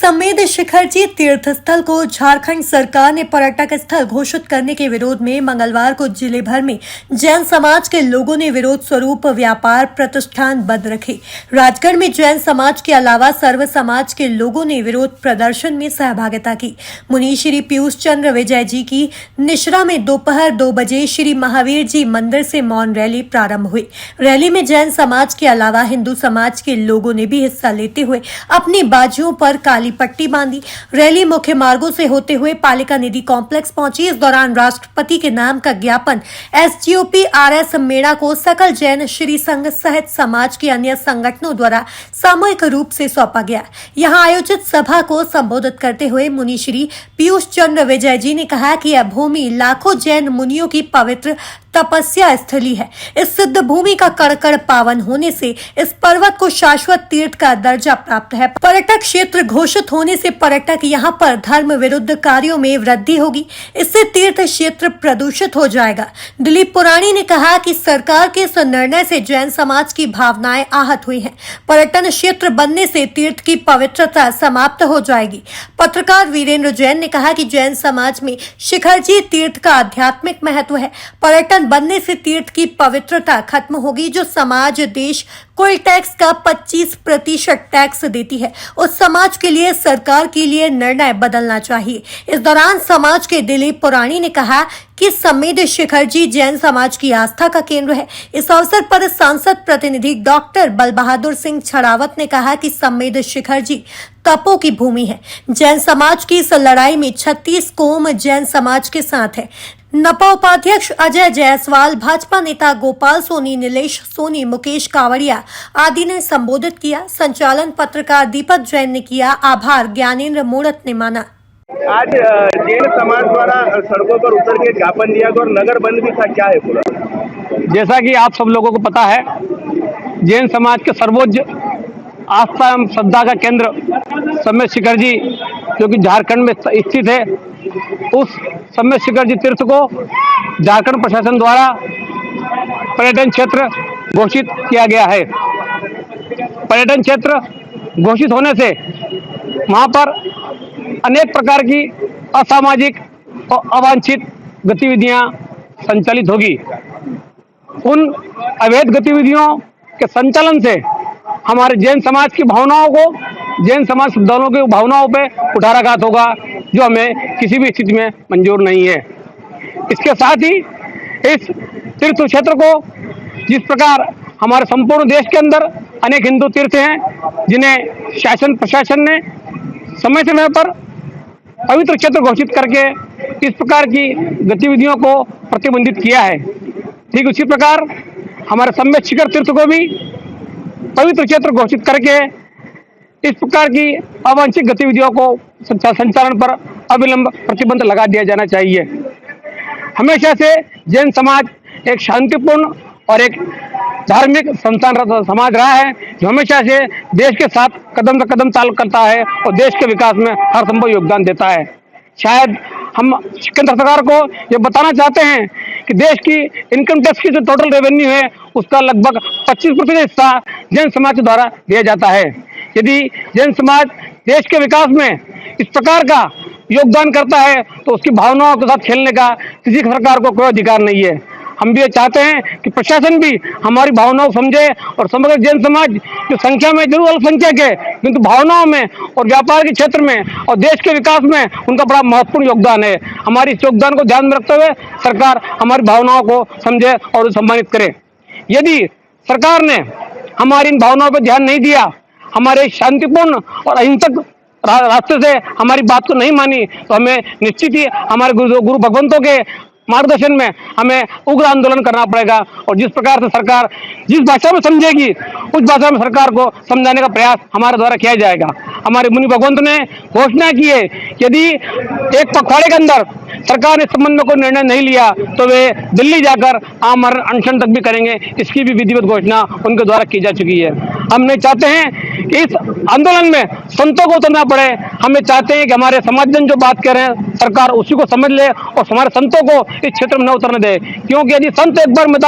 समेत शिखरजी तीर्थ स्थल को झारखंड सरकार ने पर्यटक स्थल घोषित करने के विरोध में मंगलवार को जिले भर में जैन समाज के लोगों ने विरोध स्वरूप व्यापार प्रतिष्ठान बंद रखे। राजगढ़ में जैन समाज के अलावा सर्व समाज के लोगों ने विरोध प्रदर्शन में सहभागिता की। मुनि श्री पीयूष चंद्र विजय जी की निशरा में दोपहर 2 बजे श्री महावीर जी मंदिर से मौन रैली प्रारंभ हुई। रैली में जैन समाज के अलावा हिंदू समाज के लोगों ने भी हिस्सा लेते हुए अपनी बाजुओं पर काली पट्टी बांधी। रैली मुख्य मार्गों से होते हुए पालिका निधि कॉम्प्लेक्स पहुंची। इस दौरान राष्ट्रपति के नाम का ज्ञापन एसजीओपी आरएस मेड़ा को सकल जैन श्री संघ सहित समाज के अन्य संगठनों द्वारा सामूहिक रूप से सौंपा गया। यहां आयोजित सभा को संबोधित करते हुए मुनि श्री पीयूष चंद्र विजय जी ने कहा कि यह भूमि लाखों जैन मुनियों की पवित्र तपस्या स्थली है। इस सिद्ध भूमि का कड़ पावन होने से इस पर्वत को शाश्वत तीर्थ का दर्जा प्राप्त है। पर्यटक क्षेत्र घोषित होने से पर्यटक यहां पर धर्म विरुद्ध कार्यों में वृद्धि होगी। इससे तीर्थ क्षेत्र प्रदूषित हो जाएगा। दिलीप पुराणी ने कहा कि सरकार के इस निर्णय से जैन समाज की भावनाएं आहत हुई हैं। पर्यटन क्षेत्र बनने से तीर्थ की पवित्रता समाप्त हो जाएगी। पत्रकार वीरेंद्र जैन ने कहा कि जैन समाज में शिखरजी तीर्थ का आध्यात्मिक महत्व है। पर्यटन बनने से तीर्थ की पवित्रता खत्म होगी। जो समाज देश कुल टैक्स का 25% टैक्स देती है, उस समाज के लिए सरकार के लिए निर्णय बदलना चाहिए। इस दौरान समाज के दिलीप पुराणी ने कहा कि समेत शिखरजी जैन समाज की आस्था का केंद्र है। इस अवसर पर सांसद प्रतिनिधि डॉक्टर बल बहादुर सिंह छड़ावत ने कहा कि समेत शिखरजी तपों की भूमि है। जैन समाज की इस लड़ाई में 36 कोम जैन समाज के साथ है। नपा उपाध्यक्ष अजय जायसवाल, भाजपा नेता गोपाल सोनी, नीलेश सोनी, मुकेश कावड़िया आदि ने संबोधित किया। संचालन पत्रकार दीपक जैन ने किया। आभार ज्ञानेंद्र मूर्त ने माना। आज जैन समाज द्वारा सड़कों पर उतर के ज्ञापन दिया गया और नगर बंद भी था, क्या है पूरा? जैसा कि आप सब लोगों को पता है, जैन समाज के सर्वोच्च आस्था एवं श्रद्धा का केंद्र समेत शिखरजी जो कि झारखंड में स्थित है, उस समेत शिखरजी तीर्थ को झारखंड प्रशासन द्वारा पर्यटन क्षेत्र घोषित किया गया है। पर्यटन क्षेत्र घोषित होने से वहां पर अनेक प्रकार की असामाजिक और अवांछित गतिविधियां संचालित होगी। उन अवैध गतिविधियों के संचालन से हमारे जैन समाज की भावनाओं को, जैन समाज श्रद्धालुओं की भावनाओं पे कुठाराघात होगा, जो हमें किसी भी स्थिति में मंजूर नहीं है। इसके साथ ही इस तीर्थ क्षेत्र को, जिस प्रकार हमारे संपूर्ण देश के अंदर अनेक हिंदू तीर्थ हैं जिन्हें शासन प्रशासन ने समय समय पर पवित्र क्षेत्र घोषित करके इस प्रकार की गतिविधियों को प्रतिबंधित किया है, ठीक उसी प्रकार हमारे समेत शिखर तीर्थ को भी पवित्र क्षेत्र घोषित करके इस प्रकार की अवांछित गतिविधियों को संचालन पर अविलंब प्रतिबंध लगा दिया जाना चाहिए। हमेशा से जैन समाज एक शांतिपूर्ण और एक धार्मिक संस्थान समाज रहा है, जो हमेशा से देश के साथ कदम से कदम ताल करता है और देश के विकास में हर संभव योगदान देता है। शायद हम केंद्र सरकार को ये बताना चाहते हैं कि देश की इनकम टैक्स की जो टोटल रेवेन्यू है, उसका लगभग 25% हिस्सा जैन समाज के द्वारा दिया जाता है। यदि जैन समाज देश के विकास में इस प्रकार का योगदान करता है तो उसकी भावनाओं के साथ खेलने का किसी सरकार को कोई अधिकार नहीं है। हम भी ये चाहते हैं कि प्रशासन भी हमारी भावनाओं को समझे और समग्र जैन समाज जो संख्या में जरूर अल्पसंख्यक है, किंतु भावनाओं में और व्यापार के क्षेत्र में और देश के विकास में उनका बड़ा महत्वपूर्ण योगदान है। हमारी इस योगदान को ध्यान में रखते हुए सरकार हमारी भावनाओं को समझे और सम्मानित करे। यदि सरकार ने हमारी इन भावनाओं पर ध्यान नहीं दिया, हमारे शांतिपूर्ण और अहिंसक रास्ते से हमारी बात को नहीं मानी, तो हमें निश्चित ही हमारे गुरु भगवंतों के मार्गदर्शन में हमें उग्र आंदोलन करना पड़ेगा। और जिस प्रकार से सरकार जिस भाषा में समझेगी, उस भाषा में सरकार को समझाने का प्रयास हमारे द्वारा किया जाएगा। हमारे मुनि भगवंत ने घोषणा की है, यदि एक पखवाड़े के अंदर सरकार ने इस संबंध में कोई निर्णय नहीं लिया तो वे दिल्ली जाकर आमरण अनशन तक भी करेंगे। इसकी भी विधिवत घोषणा उनके द्वारा की जा चुकी है। हम नहीं चाहते हैं कि इस आंदोलन में संतों को उतरना पड़े। हमें चाहते हैं कि हमारे समाजजन जो बात कर रहे हैं, सरकार उसी को समझ ले और हमारे संतों को इस क्षेत्र में न उतरने दे, क्योंकि यदि संत एक बार मैदान